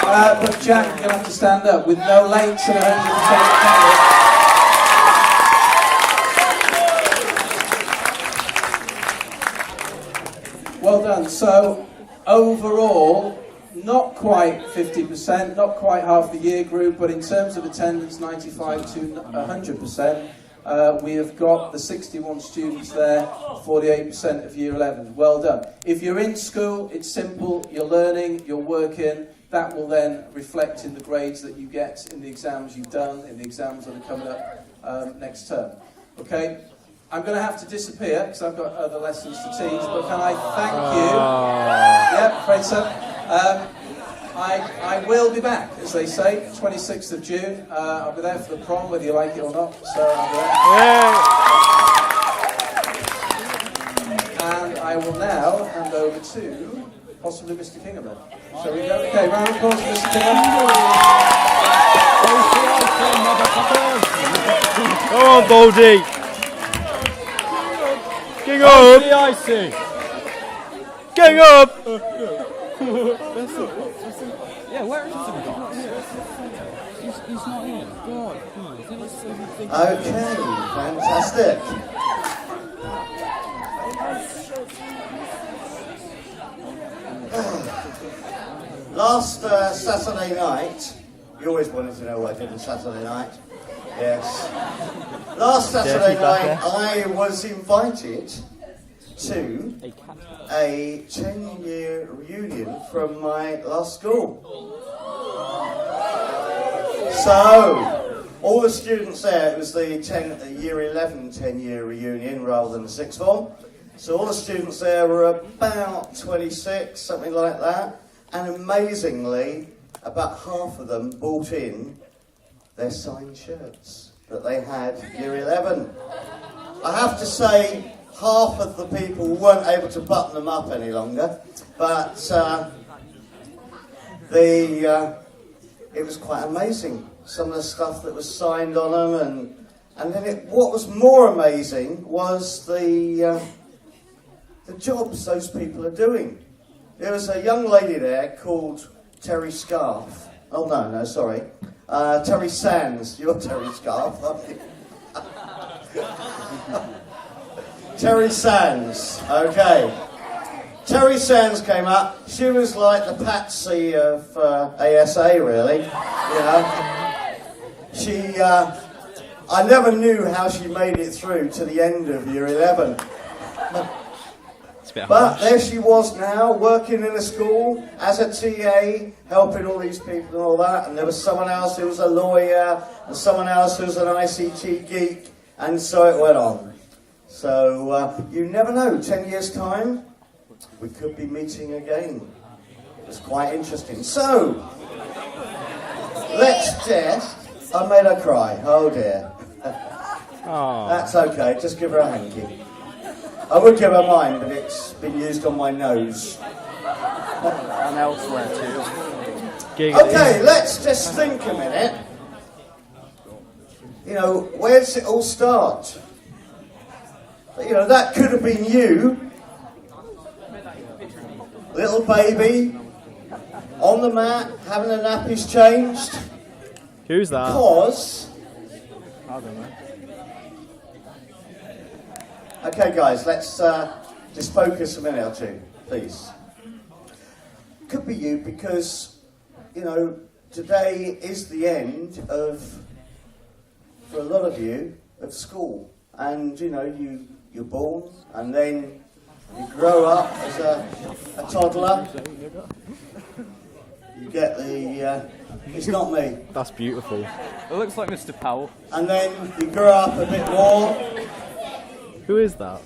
But Jack, you're going to have to stand up with no lates and 100%. Well done. So, overall, not quite 50%, not quite half the year group, but in terms of attendance, 95 to 100%. We have got the 61 students there, 48% of year 11. Well done. If you're in school, it's simple, you're learning, you're working. That will then reflect in the grades that you get in the exams you've done, in the exams that are coming up next term. Okay? I'm going to have to disappear because I've got other lessons to teach, but can I thank you? Yeah, afraid so. I will be back, as they say, 26th of June. I'll be there for the prom, whether you like it or not, so I'll be there. And I will now hand over to possibly Mr. Kingham. Shall we go? Okay, round of applause for Mr. Kingham. Go on, Baldy. King up! King up! Yeah, where is he gone? He's not here. God, Okay, fantastic. Last Saturday night, you always wanted to know what I did on Saturday night. Yes. Last Saturday night, I was invited to a 10-year reunion from my last school. So, all the students there, it was the year 11 10-year reunion rather than the sixth form. So all the students there were about 26, something like that. And amazingly, about half of them brought in their signed shirts that they had year 11. I have to say, half of the people weren't able to button them up any longer, but it was quite amazing, some of the stuff that was signed on them, and then what was more amazing was the jobs those people are doing. There was a young lady there called Terry Scarf. Oh no, sorry. Terry Sands. You're Terry Scarf, aren't you? Terry Sands. Okay. Terry Sands came up. She was like the Patsy of ASA, really. You know. I never knew how she made it through to the end of year 11. But there she was now, working in a school as a TA, helping all these people and all that. And there was someone else who was a lawyer, and someone else who was an ICT geek, and so it went on. So you never know, 10 years' time, we could be meeting again. It was quite interesting. So, let's test. I made her cry. Oh dear. That's okay, just give her a hanky. I would give her mine, but it's been used on my nose. And elsewhere too. Okay, let's just think a minute. You know, where does it all start? You know, that could have been you. Little baby, on the mat, having the nappies changed. Who's that? Because... I don't know. Okay, guys, let's just focus a minute or two, please. Could be you because, you know, today is the end of, for a lot of you, of school. And, you know, you're born and then you grow up as a toddler. You get the, it's not me. That's beautiful. It looks like Mr. Powell. And then you grow up a bit more. Who is that?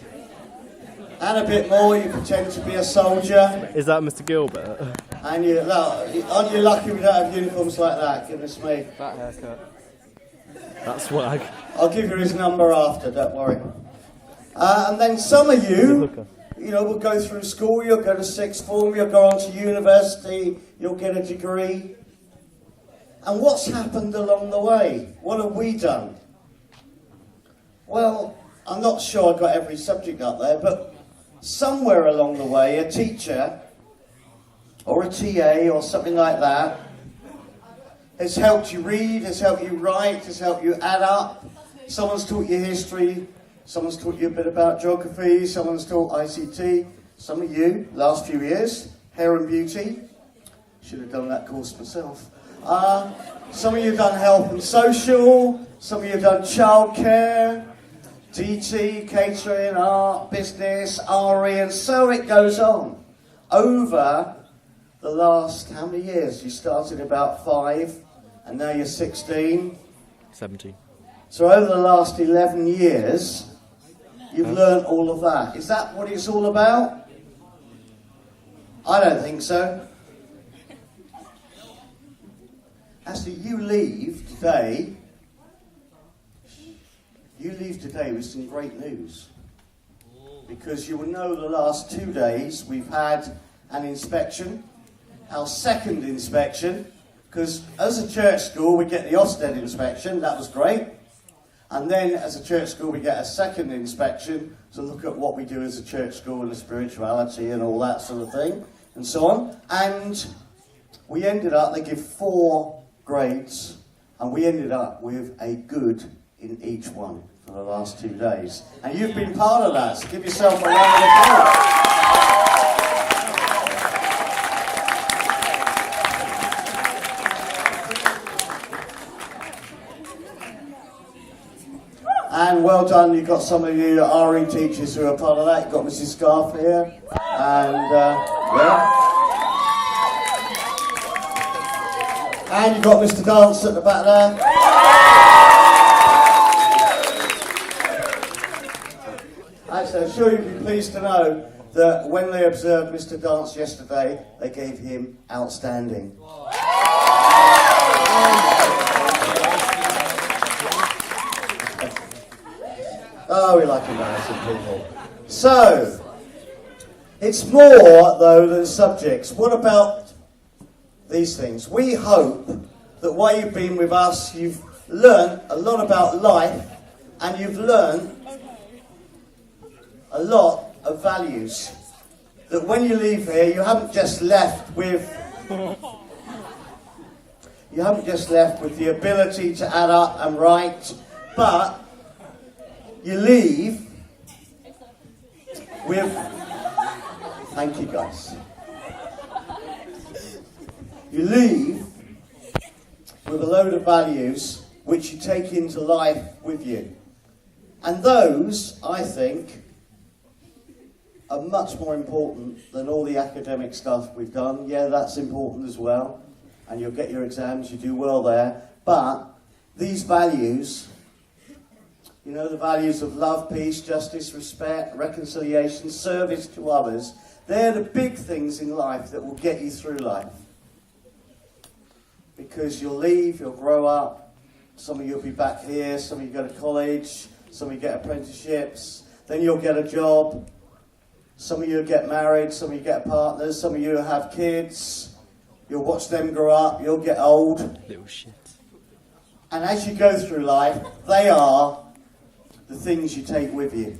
And a bit more, you pretend to be a soldier. Is that Mr. Gilbert? And aren't you lucky we don't have uniforms like that? Goodness me. That haircut. That's swag. I'll give you his number after, don't worry. And then some of you, you know, will go through school, you'll go to sixth form, you'll go on to university, you'll get a degree. And what's happened along the way? What have we done? Well, I'm not sure I got every subject up there, but somewhere along the way, a teacher or a TA or something like that has helped you read, has helped you write, has helped you add up. Someone's taught you history, someone's taught you a bit about geography, someone's taught ICT. Some of you, last few years, hair and beauty. Should have done that course myself. Some of you have done health and social, some of you have done childcare, DT, catering, art, business, RE, and so it goes on. Over the last, how many years? You started about 5, and now you're 16. 17. So over the last 11 years, you've learned all of that. Is that what it's all about? I don't think so. Actually, you leave today with some great news. Because you will know the last 2 days we've had an inspection, our second inspection, because as a church school we get the Ofsted inspection, that was great. And then as a church school we get a second inspection to look at what we do as a church school and the spirituality and all that sort of thing, and so on. And we ended up, they give 4 grades, and we ended up with a good in each one for the last 2 days. And you've been part of that, so give yourself a round of applause. And well done, you've got some of you RE teachers who are part of that. You've got Mrs. Scarf here, and yeah. And you've got Mr. Dance at the back there. Actually, I'm sure you'll be pleased to know that when they observed Mr. Dance yesterday, they gave him outstanding. Oh, we like embarrassing people. So, it's more, though, than subjects. What about these things? We hope that while you've been with us, you've learned a lot about life, and you've learned a lot of values. That when you leave here, you haven't just left with the ability to add up and write, but you leave with, thank you guys, you leave with a load of values which you take into life with you. And those, I think, are much more important than all the academic stuff we've done. Yeah, that's important as well, and you'll get your exams, you do well there, but these values, you know, the values of love, peace, justice, respect, reconciliation, service to others, they're the big things in life that will get you through life. Because you'll leave, you'll grow up, some of you will be back here, some of you go to college, some of you get apprenticeships, then you'll get a job, some of you get married, some of you get partners, some of you have kids, you'll watch them grow up, you'll get old. Little shit. And as you go through life, they are the things you take with you.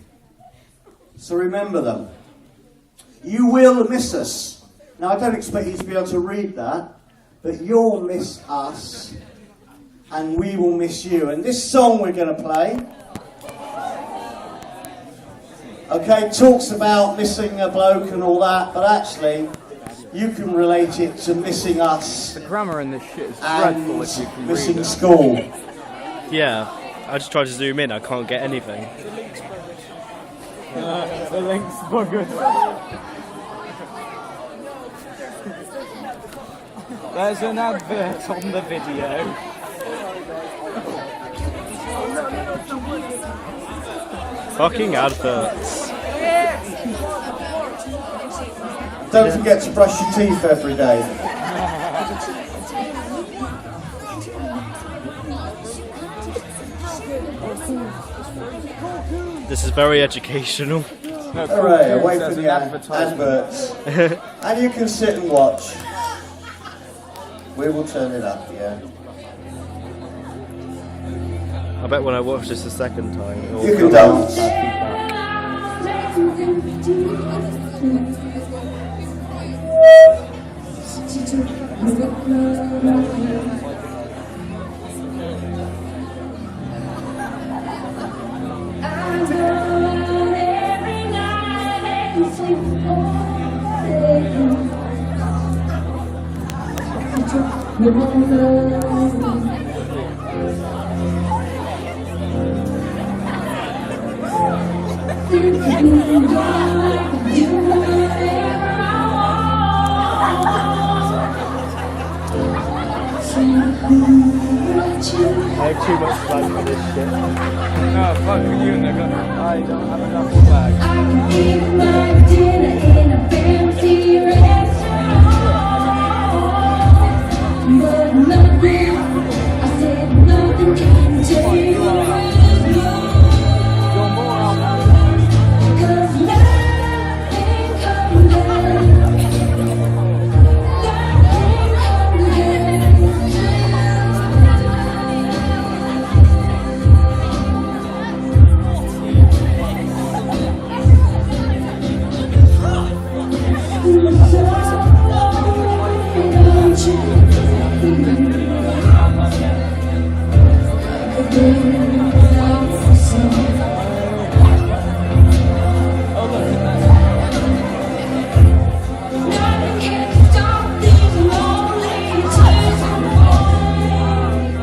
So remember them. You will miss us. Now, I don't expect you to be able to read that, but you'll miss us, and we will miss you. And this song we're going to play, okay, talks about missing a bloke and all that, but actually, you can relate it to missing us. The grammar in this shit is and dreadful if you can missing read it. school. Yeah, I just tried to zoom in, I can't get anything. The link's buggered. There's an advert on the video. Fucking adverts. Don't forget to brush your teeth every day. This is very educational. No, Hooray, cool away kids, from there's the an advertisement. adverts. And you can sit and watch. We will turn it up, yeah. I bet when I watch this the second time, it'll You can come out dance. bad feedback. I have too much fun for this shit. No, fuck you, nigga. I don't have enough swag. I can eat my dinner in a fancy restaurant, but nothing, I said nothing can take your cause nothing compares, nothing can stop these lonely tears from falling.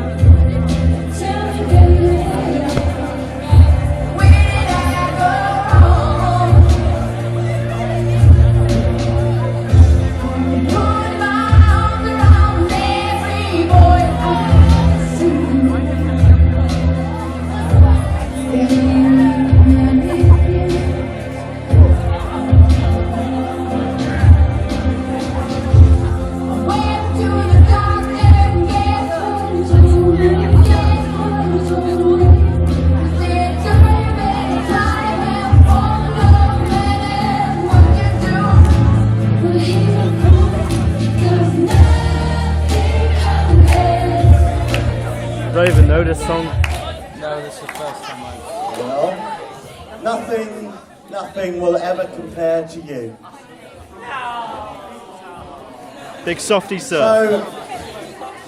Tell me, baby, where did I go wrong? Put my arms around every boy I see. Went to the doctor and guess who told me? Guess who told me? I said, baby, I am fond of men and what you do. But here it comes, 'cause nothing compares. I don't even know this song. No, this is the first time I... Well, nothing will ever compare to you. Big softy, sir. So,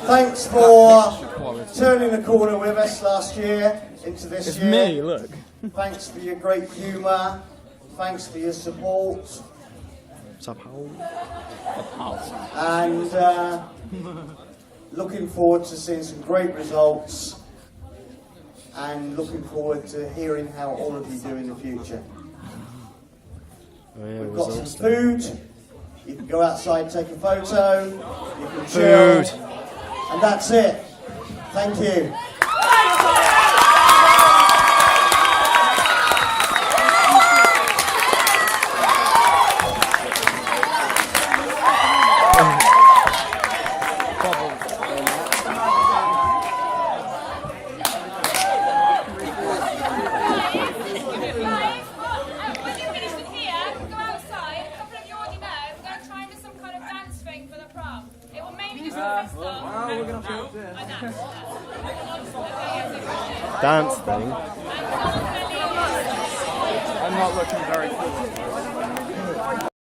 thanks for turning the corner with us last year into this It's year. me, look. Thanks for your great humour. Thanks for your support. What's up, Howell? And looking forward to seeing some great results. And looking forward to hearing how all of you do in the future. Oh, yeah, We've got some results then. food. You can go outside, take a photo. You can chill. Food. And that's it. Thank you. When you finish with here, go outside. A couple of you already know. We're going to try and do some kind of dance thing for the prom. It will maybe just a fist up. We're going to film this. Dance thing. I'm not looking very cool.